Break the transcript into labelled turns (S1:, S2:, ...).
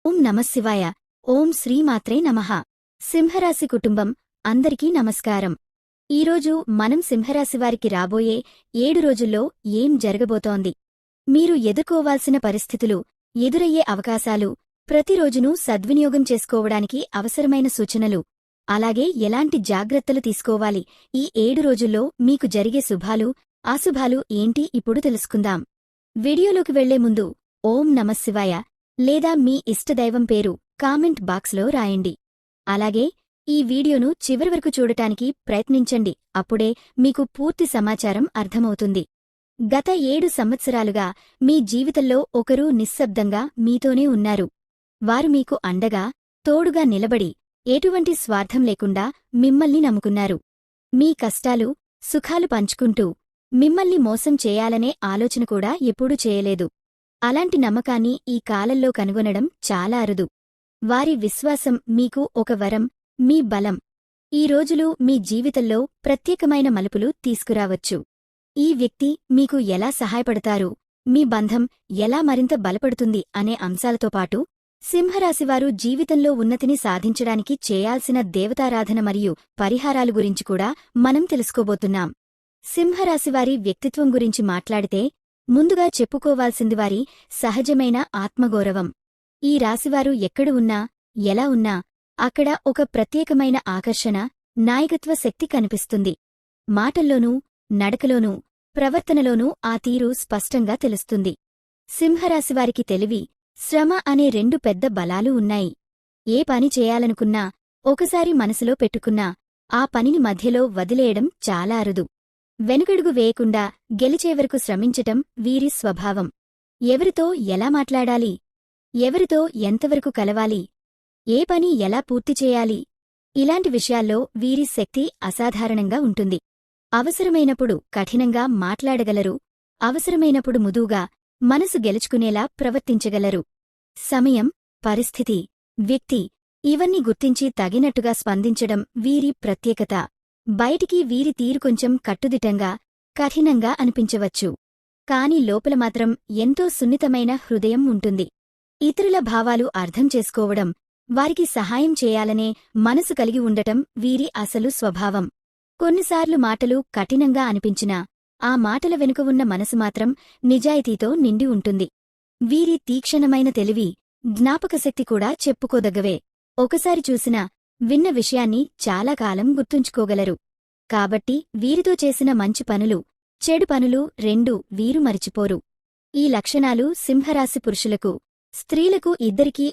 S1: ఓం నమఃశివాయ. ఓం శ్రీమాత్రే నమః. సింహరాశి కుటుంబం అందరికీ నమస్కారం. ఈరోజు మనం సింహరాశివారికి రాబోయే 7 రోజుల్లో ఏం జరగబోతోంది, మీరు ఎదుర్కోవాల్సిన పరిస్థితులు, ఎదురయ్యే అవకాశాలు, ప్రతిరోజునూ సద్వినియోగం చేసుకోవడానికి అవసరమైన సూచనలు, అలాగే ఎలాంటి జాగ్రత్తలు తీసుకోవాలి, ఈ 7 రోజుల్లో మీకు జరిగే శుభాలు, అశుభాలు ఏంటి ఇప్పుడు తెలుసుకుందాం. వీడియోలోకి వెళ్లే ముందు ఓం నమఃశివాయ లేదా మీ ఇష్టదైవం పేరు కామెంట్ బాక్స్లో రాయండి. అలాగే ఈ వీడియోను చివరి వరకు చూడటానికి ప్రయత్నించండి, అప్పుడే మీకు పూర్తి సమాచారం అర్థమవుతుంది. గత 7 సంవత్సరాలుగా మీ జీవితంలో ఒకరు నిశ్శబ్దంగా మీతోనే ఉన్నారు. వారు మీకు అండగా, తోడుగా నిలబడి, ఎటువంటి స్వార్థం లేకుండా మిమ్మల్ని నమ్ముకున్నారు. మీ కష్టాలు, సుఖాలు పంచుకుంటూ, మిమ్మల్ని మోసం చేయాలనే ఆలోచన కూడా ఎప్పుడూ చేయలేదు. అలాంటి నమ్మకాన్ని ఈ కాలంలో కనుగొనడం చాలా అరుదు. వారి విశ్వాసం మీకు ఒక వరం, మీ బలం. ఈ రోజులు మీ జీవితంలో ప్రత్యేకమైన మలుపులు తీసుకురావచ్చు. ఈ వ్యక్తి మీకు ఎలా సహాయపడతారు, మీ బంధం ఎలా మరింత బలపడుతుంది అనే అంశాలతో పాటు సింహరాశివారు జీవితంలో ఉన్నతిని సాధించడానికి చేయాల్సిన దేవతారాధన మరియు పరిహారాలు గురించి కూడా మనం తెలుసుకోబోతున్నాం. సింహరాశివారి వ్యక్తిత్వం గురించి మాట్లాడితే ముందుగా చెప్పుకోవాల్సింది వారి సహజమైన ఆత్మగౌరవం. ఈ రాశివారు ఎక్కడ ఉన్నా, ఎలా ఉన్నా, అక్కడ ఒక ప్రత్యేకమైన ఆకర్షణ, నాయకత్వ శక్తి కనిపిస్తుంది. మాటల్లోనూ, నడకలోనూ, ప్రవర్తనలోనూ ఆ తీరు స్పష్టంగా తెలుస్తుంది. సింహరాశివారికి తెలివి, శ్రమ అనే 2 పెద్ద బలాలు ఉన్నాయి. ఏ పని చేయాలనుకున్నా, ఒకసారి మనసులో పెట్టుకున్నా, ఆ పనిని మధ్యలో వదిలేయడం చాలా అరుదు. వెనుకడుగు వేయకుండా గెలిచేవరకు శ్రమించటం వీరి స్వభావం. ఎవరితో ఎలా మాట్లాడాలి, ఎవరితో ఎంతవరకు కలవాలి, ఏ పని ఎలా పూర్తి చేయాలి, ఇలాంటి విషయాల్లో వీరి శక్తి అసాధారణంగా ఉంటుంది. అవసరమైనప్పుడు కఠినంగా మాట్లాడగలరు, అవసరమైనప్పుడు మృదువుగా, మనసు గెలుచుకునేలా ప్రవర్తించగలరు. సమయం, పరిస్థితి, వ్యక్తి ఇవన్నీ గుర్తించి తగినట్టుగా స్పందించడం వీరి ప్రత్యేకత. బయటికి వీరి తీరు కొంచెం కట్టుదిట్టంగా, కఠినంగా అనిపించవచ్చు. కాని లోపల మాత్రం ఎంతో సున్నితమైన హృదయం ఉంటుంది. ఇతరుల భావాలు అర్థం చేసుకోవడం, వారికి సహాయం చేయాలనే మనసు కలిగి ఉండటం వీరి అసలు స్వభావం. కొన్నిసార్లు మాటలు కఠినంగా అనిపించినా, ఆ మాటల వెనుక ఉన్న మనసు మాత్రం నిజాయితీతో నిండి ఉంటుంది. వీరి తీక్షణమైన తెలివి, జ్ఞాపకశక్తి కూడా చెప్పుకోదగ్గవే. ఒకసారి చూసినా, విన్న విషయాన్ని చాలా కాలం గుర్తుంచుకోగలరు. కాబట్టి వీరితో చేసిన మంచి పనులు, చెడు పనులు రెండూ వీరు మరిచిపోరు. ఈ లక్షణాలు సింహరాశి పురుషులకు, స్త్రీలకు ఇద్దరికీ